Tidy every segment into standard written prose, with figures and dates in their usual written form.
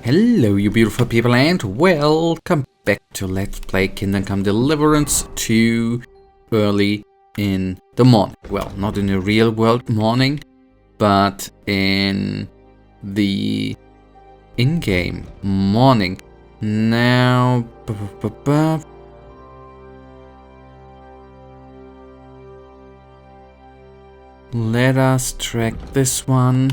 Hello you beautiful people and welcome back to Let's Play Kingdom Come Deliverance 2 early in the morning. Well, not in the real world morning, but in the in-game morning. Now... let us track this one.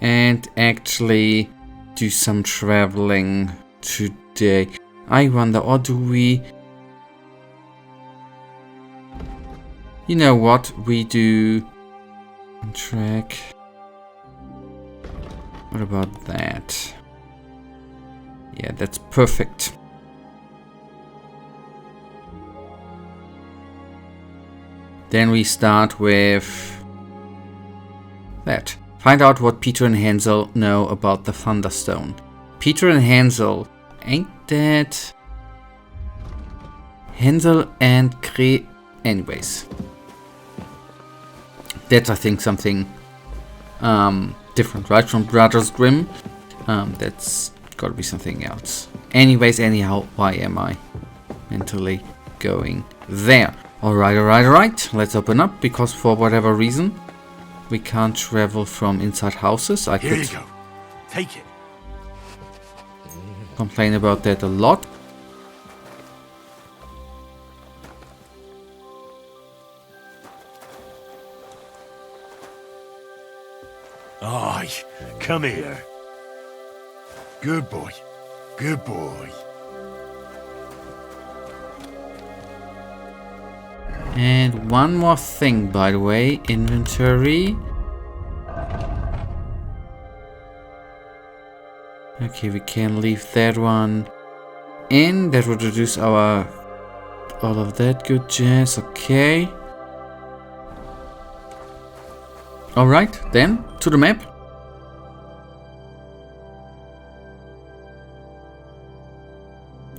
And actually do some traveling today. I wonder, or do we... You know what? We do... track... What about that? Yeah, that's perfect. Then we start with... that. Find out what Peter and Hensel know about the Thunderstone. Peter and Hensel, ain't that... Hensel and anyways. That's I think something different, right? From Brothers Grimm. That's gotta be something else. Anyways, anyhow, why am I mentally going there? Alright. Let's open up, because for whatever reason we can't travel from inside houses. Here you go. Take it. Complain about that a lot. Aye, come here. Good boy. Good boy. And one more thing, by the way, inventory. Okay, we can leave that one in. That would reduce our... all of that good jazz, okay. Alright, then, to the map.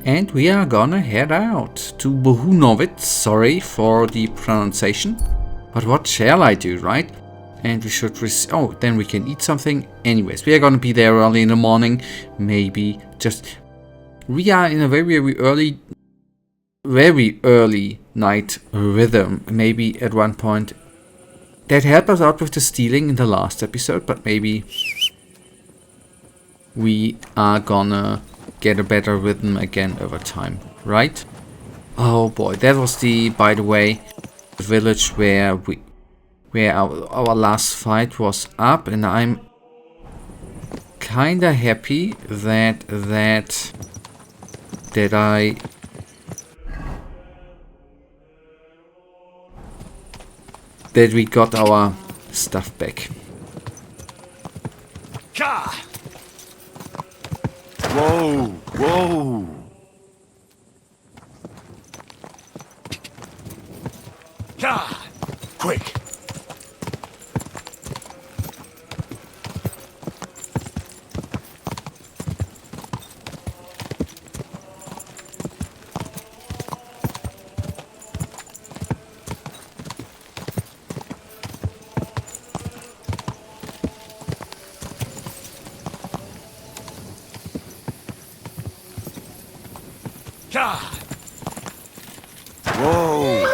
And we are gonna head out to Bohemia. Sorry for the pronunciation. But what shall I do, right? And we should oh, then we can eat something. Anyways, we are gonna be there early in the morning. Maybe just... we are in a very early night rhythm. Maybe at one point... that helped us out with the stealing in the last episode. But maybe... we are gonna... get a better rhythm again over time, right? Oh boy, that was the, by the way, the village where our last fight was up, and I'm kinda happy that we got our stuff back. Ka! Whoa, whoa. God, quick. God. Whoa.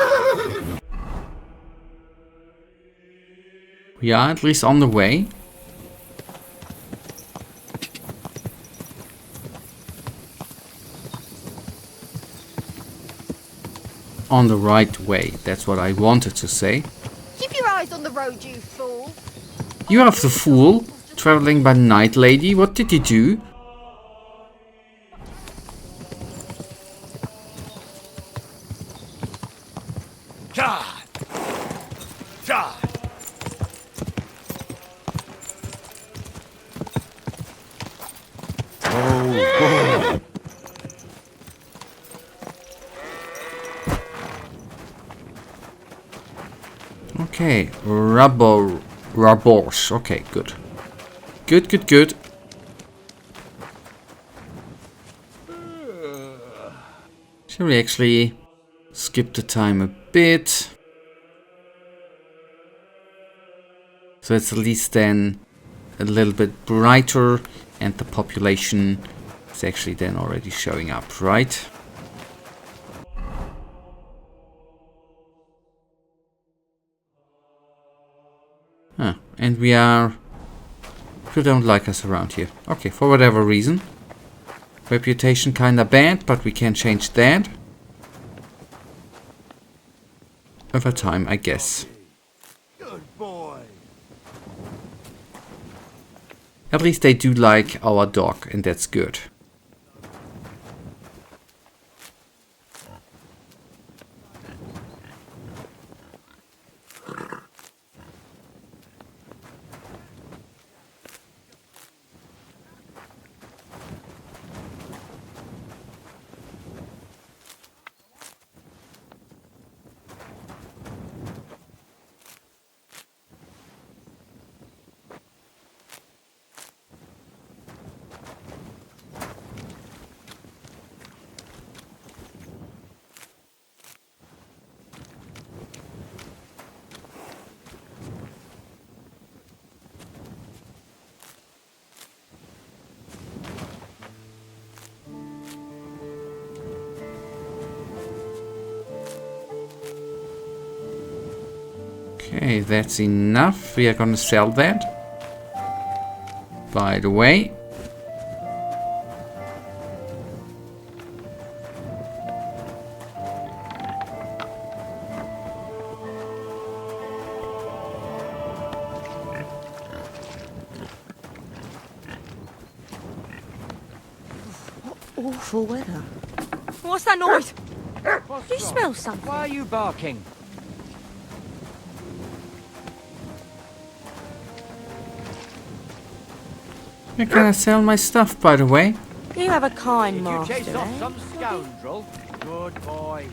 We are at least on the way. On the right way, that's what I wanted to say. Keep your eyes on the road, you fool. You are the fool, traveling by night, lady. What did you do? God. God. Oh, Okay, Warhorse. Okay, good. Good. Shall we actually skip the time a bit? So it's at least then a little bit brighter, and the population is actually then already showing up, right? Huh. And people don't like us around here. Okay, for whatever reason. Reputation kinda bad, but we can change that. Over time, I guess. Good boy. At least they do like our dog, and that's good. Okay, that's enough. We are gonna sell that. By the way. Awful weather. What's that noise? Do you smell something? Why are you barking? Where can I sell my stuff, by the way? You have a kind Did you chase master, off eh? some scoundrel? Good boy.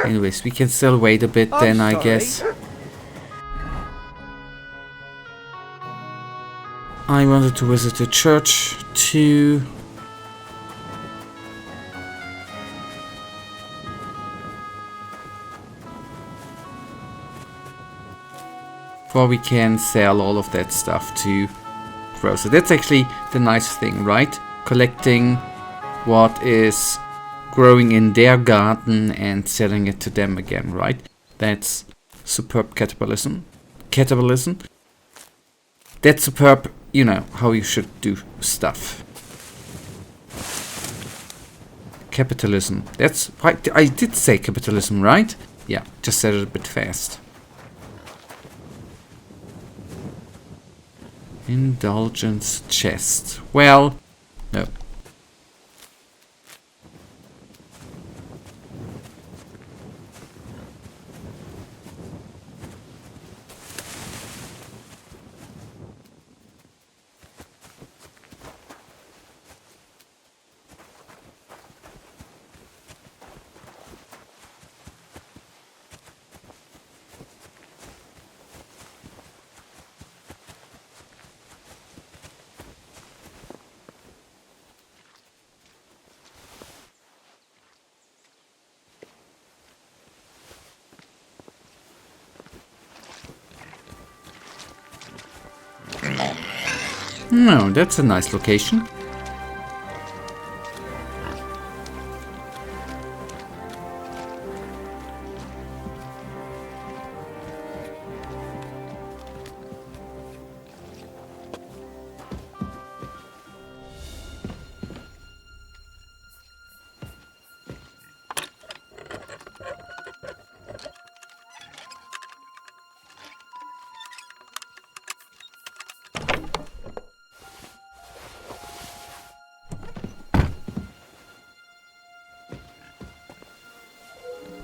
Anyways, we can still wait a bit then, I sorry. guess. I wanted to visit the church too. Before we can sell all of that stuff to grow. So that's actually the nice thing, right? Collecting what is growing in their garden and selling it to them again, right? That's superb capitalism. That's superb, you know, how you should do stuff. Capitalism. That's right. I did say capitalism, right? Yeah, just said it a bit fast. Indulgence chest. Well, no. No, that's a nice location.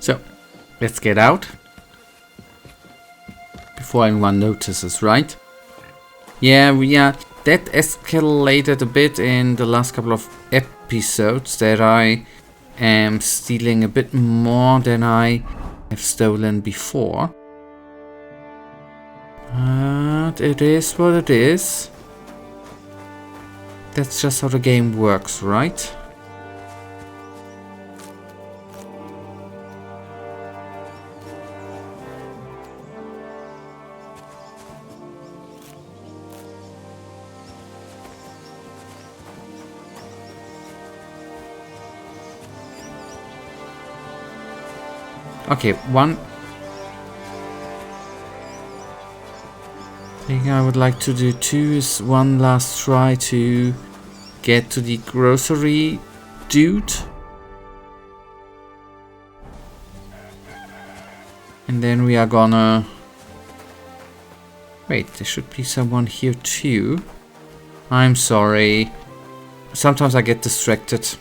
So, let's get out. Before anyone notices, right? Yeah, that escalated a bit in the last couple of episodes, that I am stealing a bit more than I have stolen before. But it is what it is. That's just how the game works, right? Okay, one thing I would like to do too is one last try to get to the grocery dude. And then we are gonna... Wait, there should be someone here too. I'm sorry. Sometimes I get distracted.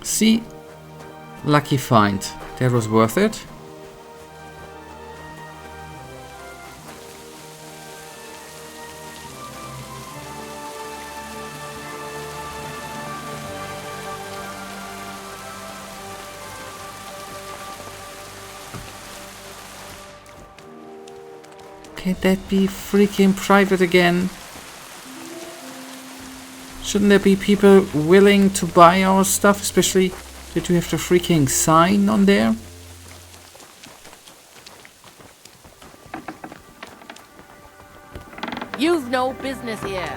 See? Lucky find. That was worth it. Can that be freaking private again? Shouldn't there be people willing to buy our stuff, especially that you have the freaking sign on there? You've no business here.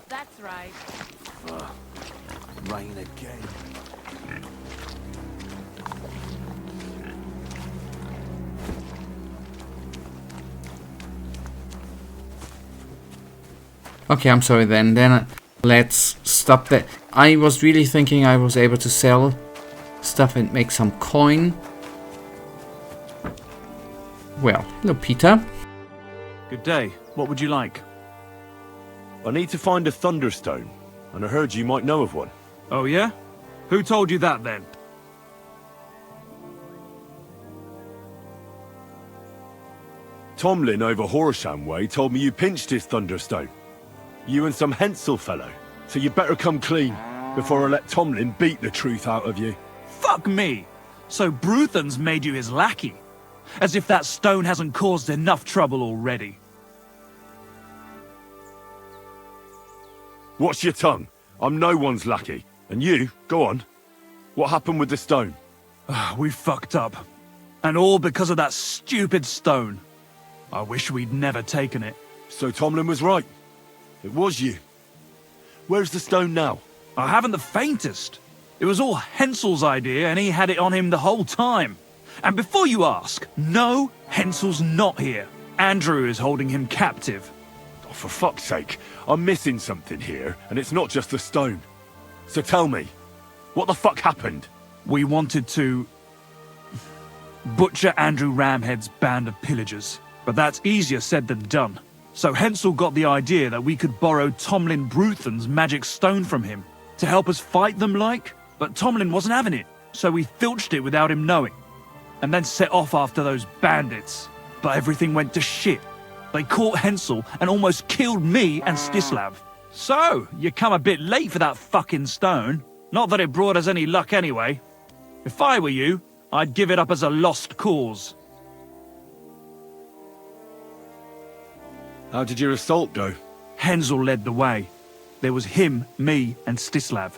That's right. Rain again. Okay, I'm sorry then. Let's stop that. I was really thinking I was able to sell stuff and make some coin. Well, hello Peter. Good day. What would you like? I need to find a thunderstone, and I heard you might know of one. Oh yeah? Who told you that then? Tomlin over Horsham way told me you pinched his thunderstone. You and some Hensel fellow. So you better come clean before I let Tomlin beat the truth out of you. Fuck me! So Bruthan's made you his lackey? As if that stone hasn't caused enough trouble already. Watch your tongue. I'm no one's lackey. And you, go on. What happened with the stone? We fucked up. And all because of that stupid stone. I wish we'd never taken it. So Tomlin was right. It was you. Where's the stone now? I haven't the faintest. It was all Hensel's idea and he had it on him the whole time. And before you ask, no, Hensel's not here. Andrew is holding him captive. Oh, for fuck's sake, I'm missing something here, and it's not just the stone. So tell me, what the fuck happened? We wanted to butcher Andrew Ramhead's band of pillagers, but that's easier said than done. So Hensel got the idea that we could borrow Tomlin Bruthan's magic stone from him to help us fight them like, but Tomlin wasn't having it, so we filched it without him knowing, and then set off after those bandits. But everything went to shit. They caught Hensel and almost killed me and Stislav. So, you come a bit late for that fucking stone. Not that it brought us any luck anyway. If I were you, I'd give it up as a lost cause. How did your assault go? Hensel led the way. There was him, me, and Stislav.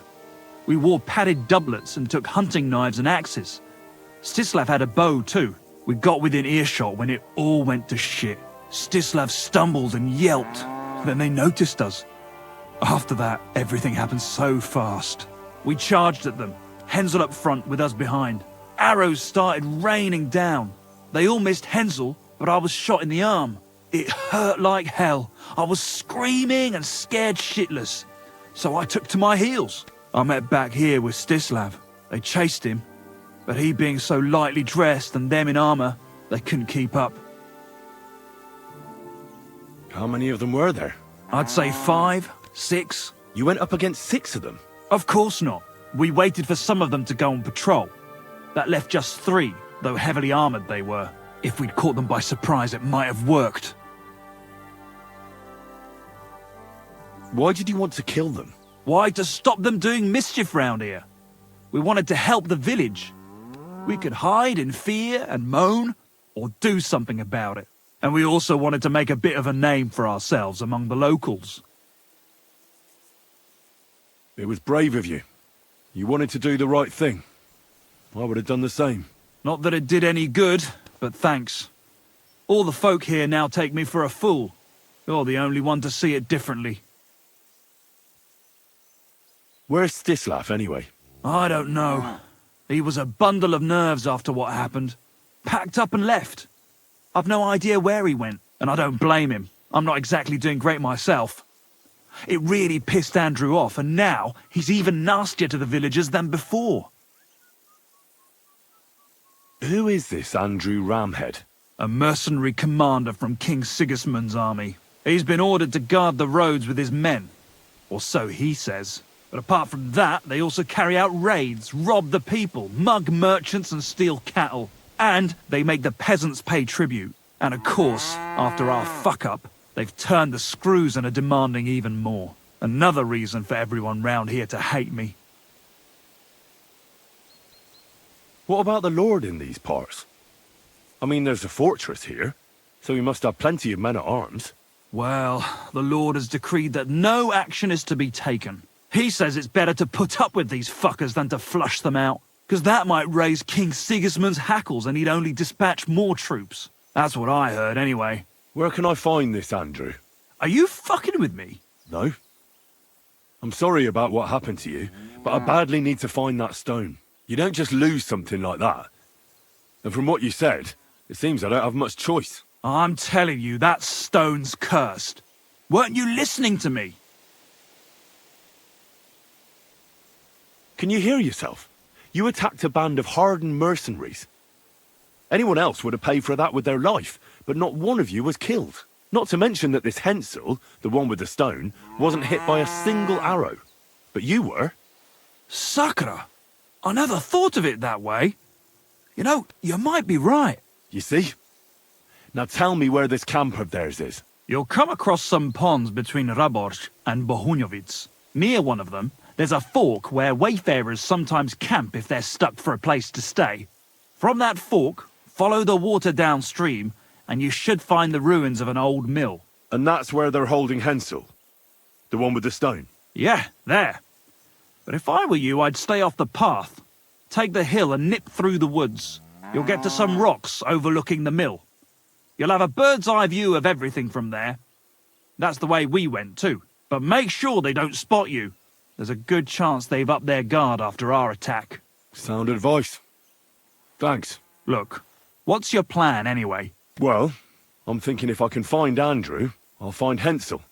We wore padded doublets and took hunting knives and axes. Stislav had a bow too. We got within earshot when it all went to shit. Stislav stumbled and yelped. Then they noticed us. After that, everything happened so fast. We charged at them, Hensel up front with us behind. Arrows started raining down. They all missed Hensel, but I was shot in the arm. It hurt like hell. I was screaming and scared shitless. So I took to my heels. I met back here with Stislav. They chased him, but he being so lightly dressed and them in armor, they couldn't keep up. How many of them were there? I'd say 5, 6. You went up against 6 of them? Of course not. We waited for some of them to go on patrol. That left just 3, though heavily armored they were. If we'd caught them by surprise, it might have worked. Why did you want to kill them? Why, to stop them doing mischief round here. We wanted to help the village. We could hide in fear and moan, or do something about it. And we also wanted to make a bit of a name for ourselves among the locals. It was brave of you. You wanted to do the right thing. I would have done the same. Not that it did any good, but thanks. All the folk here now take me for a fool. You're the only one to see it differently. Where's Stislav, anyway? I don't know. He was a bundle of nerves after what happened. Packed up and left. I've no idea where he went, and I don't blame him. I'm not exactly doing great myself. It really pissed Andrew off, and now he's even nastier to the villagers than before. Who is this Andrew Ramhead? A mercenary commander from King Sigismund's army. He's been ordered to guard the roads with his men. Or so he says. But apart from that, they also carry out raids, rob the people, mug merchants and steal cattle. And they make the peasants pay tribute. And of course, after our fuck-up, they've turned the screws and are demanding even more. Another reason for everyone round here to hate me. What about the Lord in these parts? I mean, there's a fortress here, so he must have plenty of men at arms. Well, the Lord has decreed that no action is to be taken. He says it's better to put up with these fuckers than to flush them out, because that might raise King Sigismund's hackles and he'd only dispatch more troops. That's what I heard, anyway. Where can I find this, Andrew? Are you fucking with me? No. I'm sorry about what happened to you, but I badly need to find that stone. You don't just lose something like that. And from what you said, it seems I don't have much choice. I'm telling you, that stone's cursed. Weren't you listening to me? Can you hear yourself? You attacked a band of hardened mercenaries. Anyone else would have paid for that with their life, but not one of you was killed. Not to mention that this Hensel, the one with the stone, wasn't hit by a single arrow. But you were. Sakura, I never thought of it that way. You know, you might be right. You see? Now tell me where this camp of theirs is. You'll come across some ponds between Raborz and Bohuniovic. Near one of them, there's a fork where wayfarers sometimes camp if they're stuck for a place to stay. From that fork, follow the water downstream, and you should find the ruins of an old mill. And that's where they're holding Hensel? The one with the stone? Yeah, there. But if I were you, I'd stay off the path. Take the hill and nip through the woods. You'll get to some rocks overlooking the mill. You'll have a bird's eye view of everything from there. That's the way we went too. But make sure they don't spot you. There's a good chance they've upped their guard after our attack. Sound advice. Thanks. Look, what's your plan anyway? Well, I'm thinking if I can find Andrew, I'll find Hensel.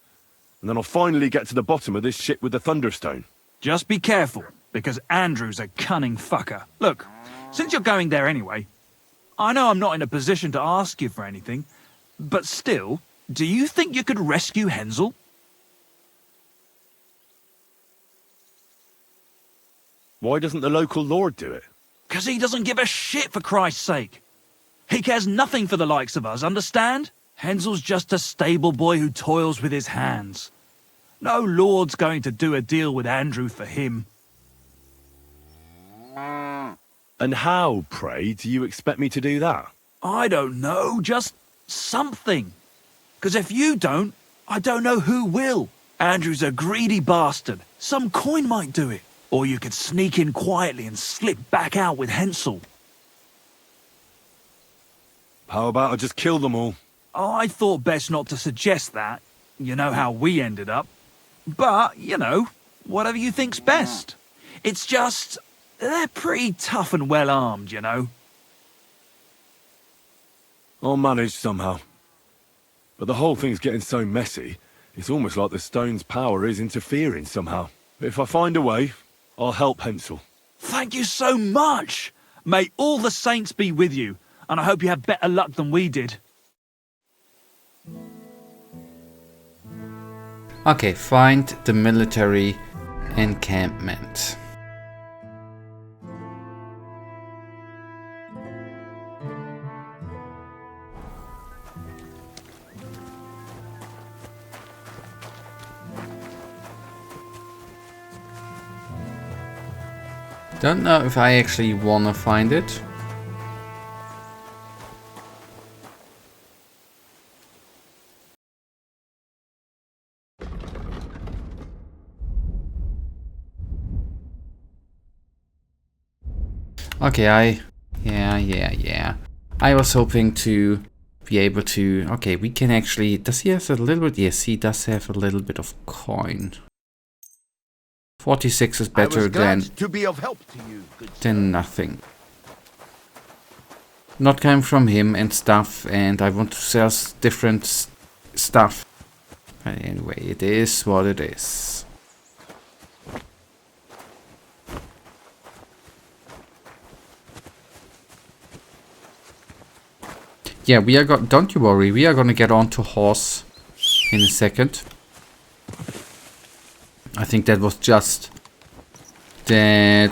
And then I'll finally get to the bottom of this shit with the Thunderstone. Just be careful, because Andrew's a cunning fucker. Look, since you're going there anyway, I know I'm not in a position to ask you for anything, but still, do you think you could rescue Hensel? Why doesn't the local lord do it? Because he doesn't give a shit, for Christ's sake. He cares nothing for the likes of us, understand? Hensel's just a stable boy who toils with his hands. No lord's going to do a deal with Andrew for him. And how, pray, do you expect me to do that? I don't know, just something. Because if you don't, I don't know who will. Andrew's a greedy bastard. Some coin might do it. Or you could sneak in quietly and slip back out with Hensel. How about I just kill them all? I thought best not to suggest that. You know how we ended up. But, you know, whatever you think's best. It's just, they're pretty tough and well armed, you know. I'll manage somehow. But the whole thing's getting so messy, it's almost like the stone's power is interfering somehow. But if I find a way, I'll help Hensel. Thank you so much! May all the saints be with you, and I hope you have better luck than we did. Okay, find the military encampment. Don't know if I actually wanna find it. Okay, yeah. I was hoping to be able to... Okay, we can actually... Does he have a little bit? Yes, he does have a little bit of coin. 46 is better to be of help to you, good than nothing. Not coming from him and stuff, and I want to sell different stuff. But anyway, it is what it is. Yeah, we are don't you worry, we are gonna get on to horse in a second. I think that was just a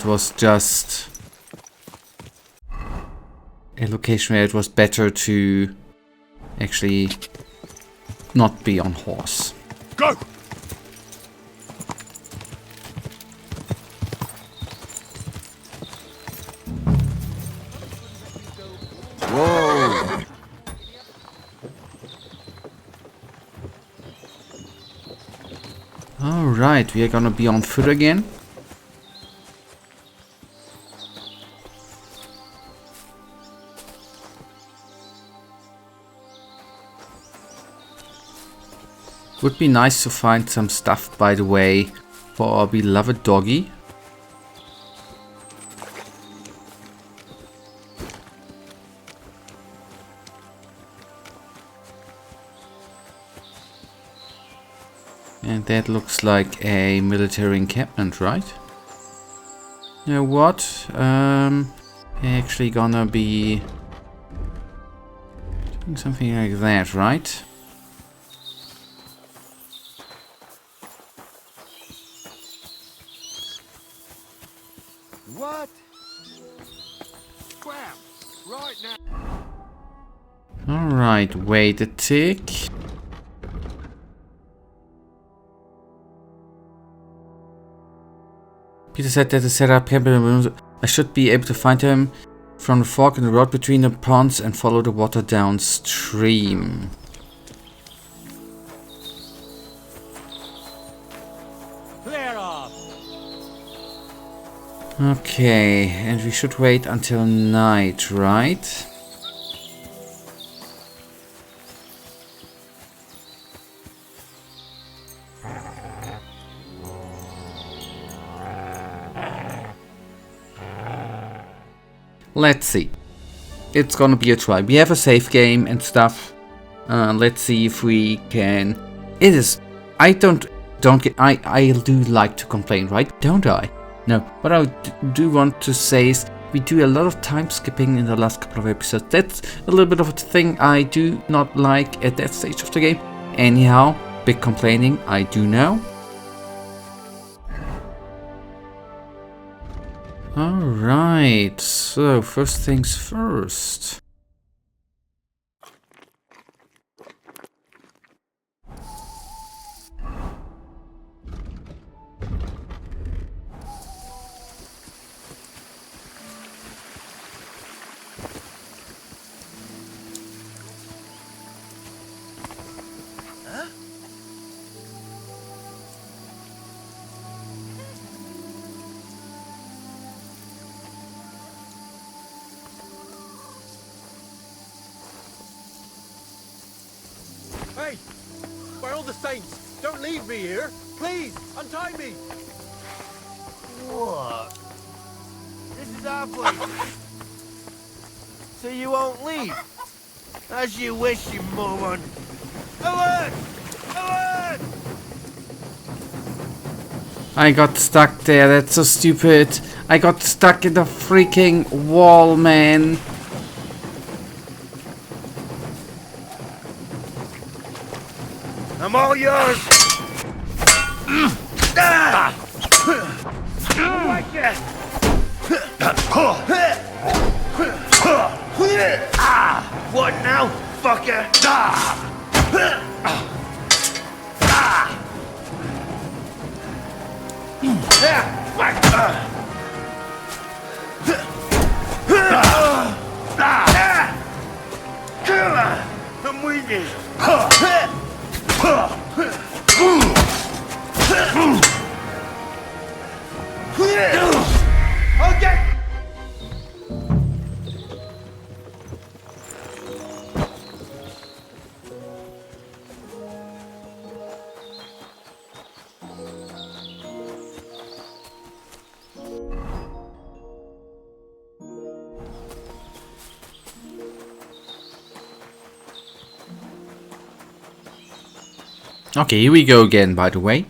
location where it was better to actually not be on horse. Go! Whoa! Alright, we are gonna be on foot again. Would be nice to find some stuff, by the way, for our beloved doggy. And that looks like a military encampment, right? You know what? Actually gonna be doing something like that, right? What? Scram! Right now! Alright, wait a tick. Peter said that the setup camp I should be able to find him from the fork in the road between the ponds and follow the water downstream. Clear off. Okay, and we should wait until night, right? Let's see. It's gonna be a try. We have a save game and stuff. Let's see if we can. It is. I don't get. I do like to complain, right? Don't I? No. What I do want to say is we do a lot of time skipping in the last couple of episodes. That's a little bit of a thing I do not like at that stage of the game. Anyhow, big complaining. I do know. Alright, so first things first. Hey! By all the saints, don't leave me here! Please, untie me! What? This is our place. So you won't leave? As you wish, you moron. Alert! Alert! I got stuck there, that's so stupid. I got stuck in the freaking wall, man. I'm all yours! What now, fucker? Okay. Okay, here we go again, by the way.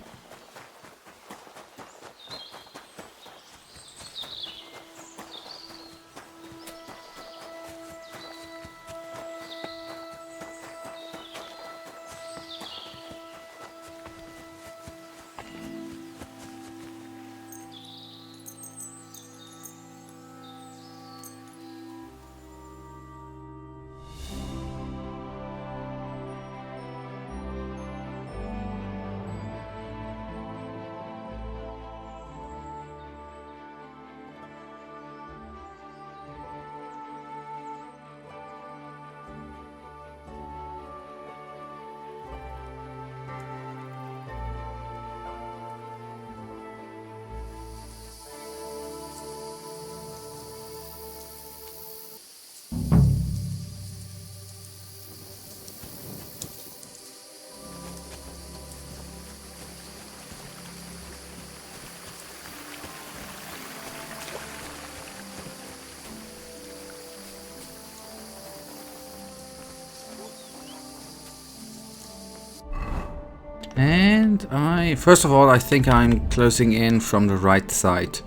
And first of all, I think I'm closing in from the right side.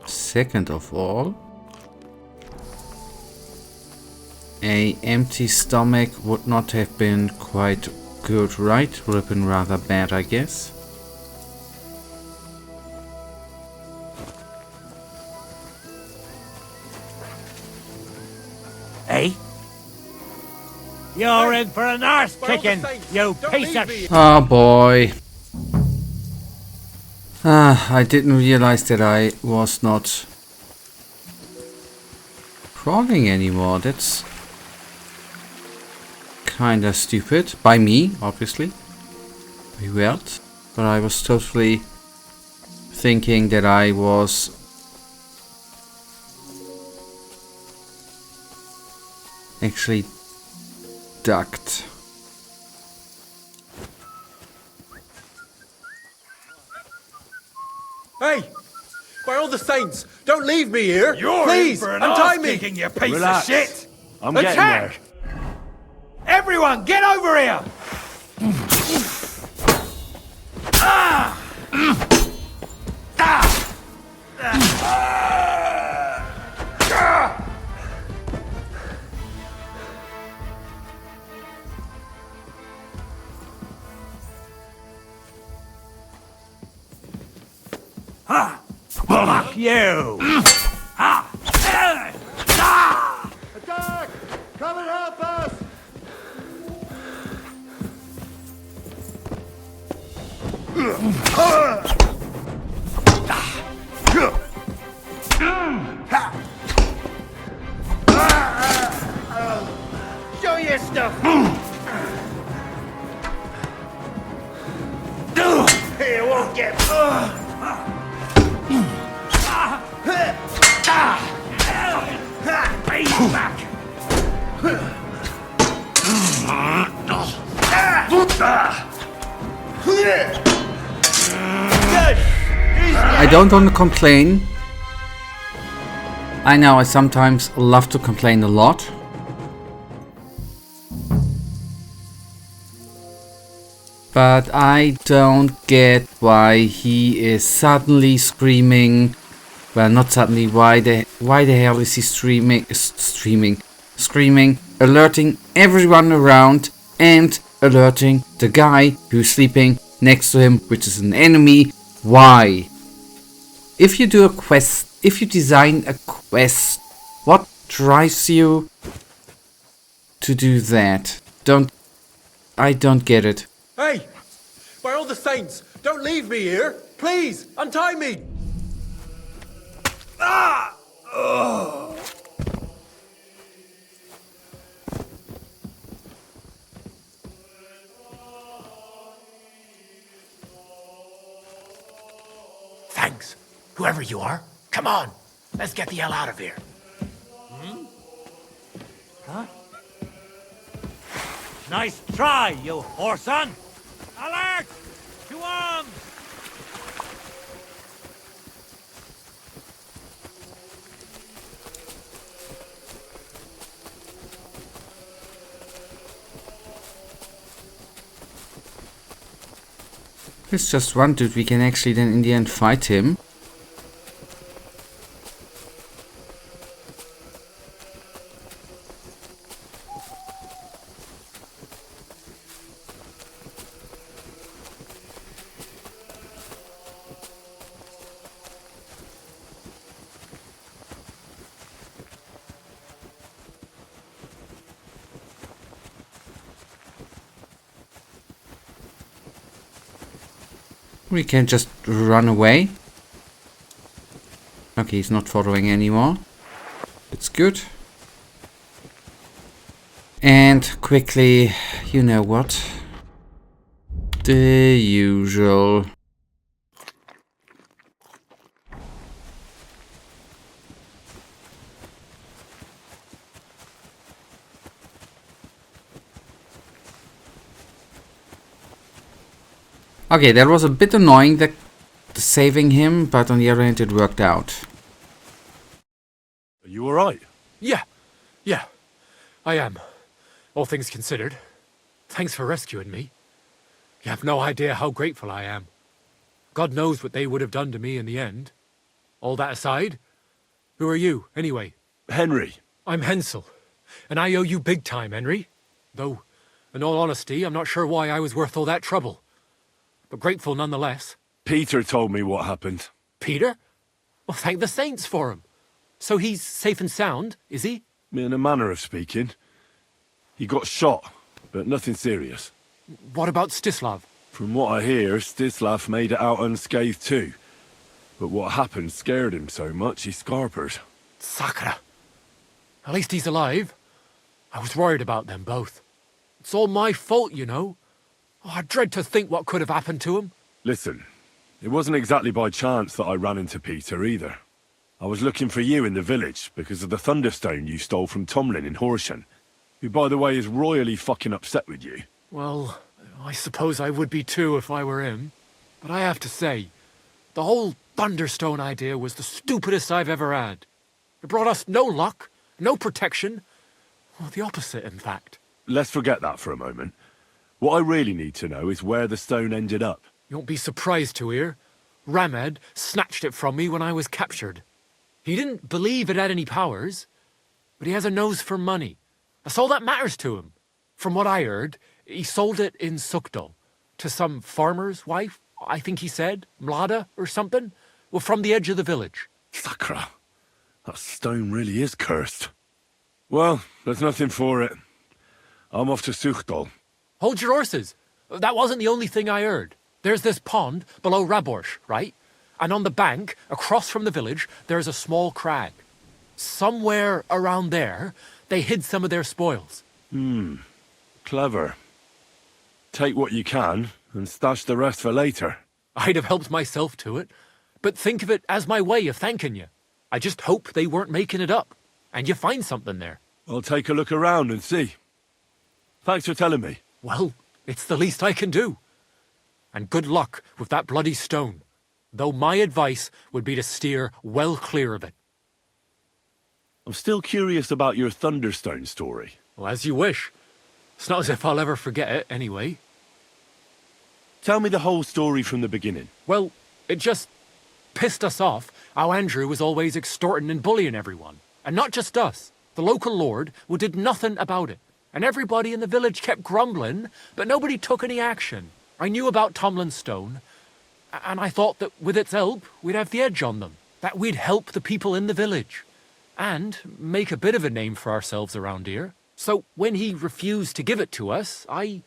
Second of all, a empty stomach would not have been quite good, right? Would have been rather bad, I guess. Hey? You're in for an arse kicking, you piece of shit. Oh boy. I didn't realize that I was not crawling anymore. That's kinda stupid. By me, obviously. By who else? But I was totally thinking that I was actually ducked. Hey! By all the saints, don't leave me here! You're Please, in for an untie me! arse-kicking, you piece Relax. of shit! I'm getting Attack! Everyone, get over here! Fuck you! Attack! Come and help us! Show your stuff! Here, won't get... Pay back! I don't want to complain. I know I sometimes love to complain a lot. But I don't get why he is suddenly screaming. Well, not suddenly. Why the hell is he screaming, alerting everyone around and alerting the guy who's sleeping next to him, which is an enemy. Why? If you do a quest, if you design a quest, what drives you to do that? I don't get it. Hey! By all the saints, don't leave me here! Please, untie me! Ah! Oh. whoever you are. Come on, let's get the hell out of here. Huh? Nice try, you whoreson! Alert! To arms! There's just one dude we can actually then in the end fight him. We can just run away. Okay, he's not following anymore. It's good. And quickly, you know what? The usual. Okay, that was a bit annoying, that saving him, but on the other hand it worked out. Are you alright? Yeah. I am. All things considered. Thanks for rescuing me. You have no idea how grateful I am. God knows what they would have done to me in the end. All that aside, who are you, anyway? Henry. I'm Hensel, and I owe you big time, Henry. Though, in all honesty, I'm not sure why I was worth all that trouble. But grateful nonetheless. Peter told me what happened. Peter? Well, thank the saints for him. So he's safe and sound, is he? In a manner of speaking. He got shot, but nothing serious. What about Stislav? From what I hear, Stislav made it out unscathed too. But what happened scared him so much he scarpered. Sakra. At least he's alive. I was worried about them both. It's all my fault, you know. Oh, I dread to think what could have happened to him. Listen, it wasn't exactly by chance that I ran into Peter either. I was looking for you in the village because of the thunderstone you stole from Tomlin in Horsham, who by the way is royally fucking upset with you. Well, I suppose I would be too if I were him. But I have to say, the whole thunderstone idea was the stupidest I've ever had. It brought us no luck, no protection. Well, the opposite, in fact. Let's forget that for a moment. What I really need to know is where the stone ended up. You won't be surprised to hear. Ramed snatched it from me when I was captured. He didn't believe it had any powers, but he has a nose for money. That's all that matters to him. From what I heard, he sold it in Sukdal to some farmer's wife, I think he said, Mlada or something, well, from the edge of the village. Sakra, that stone really is cursed. Well, there's nothing for it. I'm off to Sukdal. Hold your horses. That wasn't the only thing I heard. There's this pond below Raborsh, right? And on the bank, across from the village, there's a small crag. Somewhere around there, they hid some of their spoils. Clever. Take what you can, and stash the rest for later. I'd have helped myself to it, but think of it as my way of thanking you. I just hope they weren't making it up, and you find something there. I'll take a look around and see. Thanks for telling me. Well, it's the least I can do. And good luck with that bloody stone, though my advice would be to steer well clear of it. I'm still curious about your Thunderstone story. Well, as you wish. It's not as if I'll ever forget it, anyway. Tell me the whole story from the beginning. Well, it just pissed us off how Andrew was always extorting and bullying everyone. And not just us. The local lord who did nothing about it. And everybody in the village kept grumbling, but nobody took any action. I knew about Tomlin's stone, and I thought that with its help, we'd have the edge on them. That we'd help the people in the village. And make a bit of a name for ourselves around here. So when he refused to give it to us, I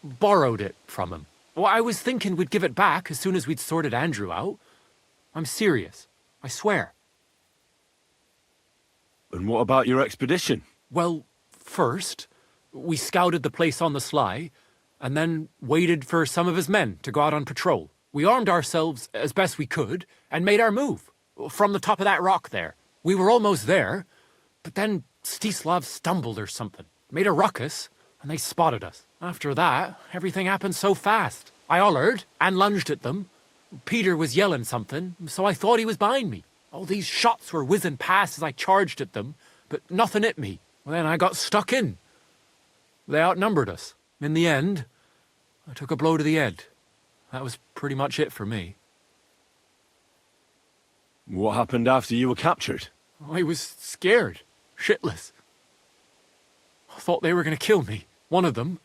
borrowed it from him. Well, I was thinking we'd give it back as soon as we'd sorted Andrew out. I'm serious. I swear. And what about your expedition? Well, first, we scouted the place on the sly, and then waited for some of his men to go out on patrol. We armed ourselves as best we could and made our move from the top of that rock there. We were almost there, but then Stislav stumbled or something, made a ruckus, and they spotted us. After that, everything happened so fast. I hollered and lunged at them. Peter was yelling something, so I thought he was behind me. All these shots were whizzing past as I charged at them, but nothing hit me. Well, then I got stuck in. They outnumbered us. In the end, I took a blow to the head. That was pretty much it for me. What happened after you were captured? I was scared, shitless. I thought they were going to kill me. One of them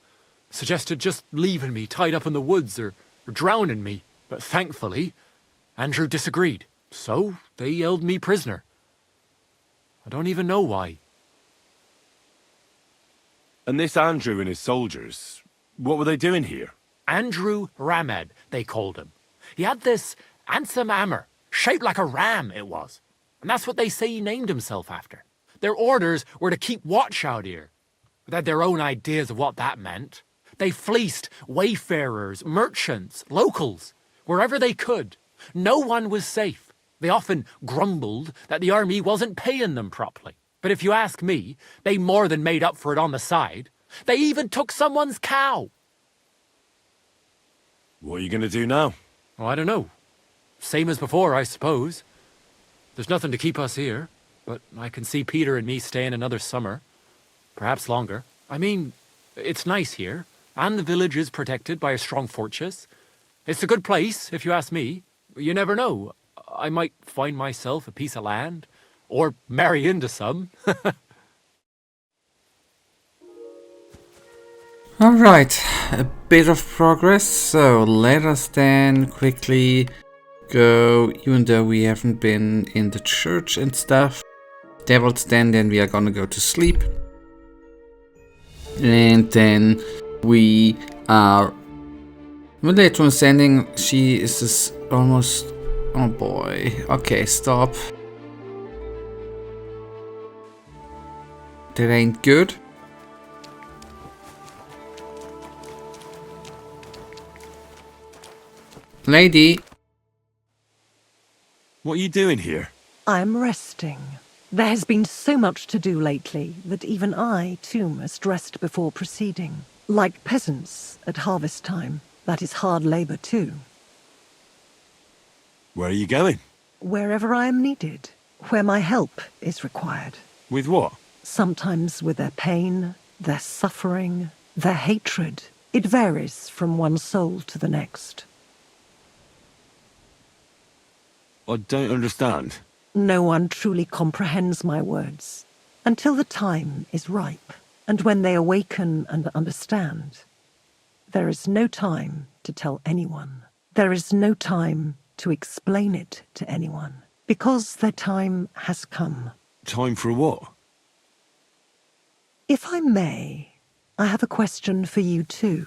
suggested just leaving me tied up in the woods or drowning me. But thankfully, Andrew disagreed. So they held me prisoner. I don't even know why. And this Andrew and his soldiers, what were they doing here? Andrew Ramed, they called him. He had this handsome hammer, shaped like a ram it was. And that's what they say he named himself after. Their orders were to keep watch out here. They had their own ideas of what that meant. They fleeced wayfarers, merchants, locals, wherever they could. No one was safe. They often grumbled that the army wasn't paying them properly. But if you ask me, they more than made up for it on the side. They even took someone's cow. What are you going to do now? Oh, I don't know. Same as before, I suppose. There's nothing to keep us here, but I can see Peter and me staying another summer. Perhaps longer. I mean, it's nice here, and the village is protected by a strong fortress. It's a good place, if you ask me. You never know. I might find myself a piece of land, or marry into some. Alright, a bit of progress, so let us then quickly go, even though we haven't been in the church and stuff. Devil's Den, then we are gonna go to sleep. And then we are... Later on sending, she is just almost... Oh boy. Okay, stop. That ain't good. Lady. What are you doing here? I'm resting. There has been so much to do lately that even I, too, must rest before proceeding. Like peasants at harvest time. That is hard labor, too. Where are you going? Wherever I am needed. Where my help is required. With what? Sometimes with their pain, their suffering, their hatred. It varies from one soul to the next. I don't understand. No one truly comprehends my words until the time is ripe, and when they awaken and understand. There is no time to tell anyone. There is no time to explain it to anyone, because their time has come. Time for what? If I may, I have a question for you too.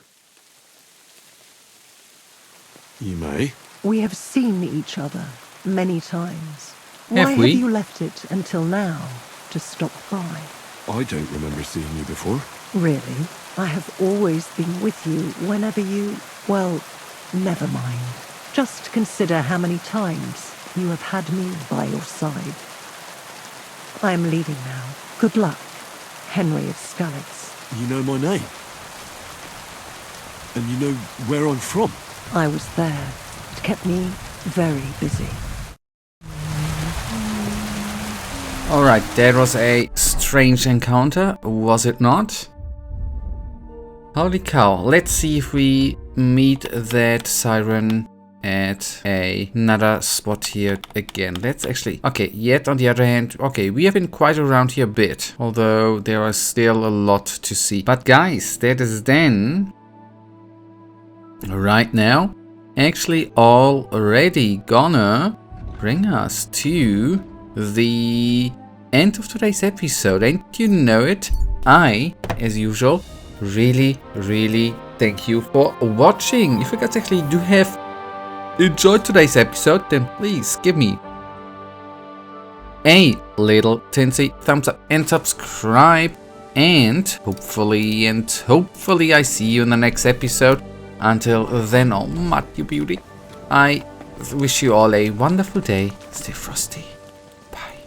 You may. We have seen each other many times. Have Why we? have you left it until now to stop by? I don't remember seeing you before. Really? I have always been with you whenever you... Well, never mind. Just consider how many times you have had me by your side. I am leaving now. Good luck, Henry of Skalitz. You know my name. And you know where I'm from. I was there. It kept me very busy. Alright, that was a strange encounter, was it not? Holy cow, let's see if we meet that siren at another spot here again. Let's actually... Okay, yet on the other hand... Okay, we have been quite around here a bit, although there are still a lot to see. But guys, that is then... right now, actually already gonna bring us to the end of today's episode. And you know it, I, as usual, really thank you for watching. If you guys actually do have enjoyed today's episode, then please give me a little tinsy thumbs up and subscribe. And hopefully I see you in the next episode. Until then, all mud, you beauty. I wish you all a wonderful day. Stay frosty.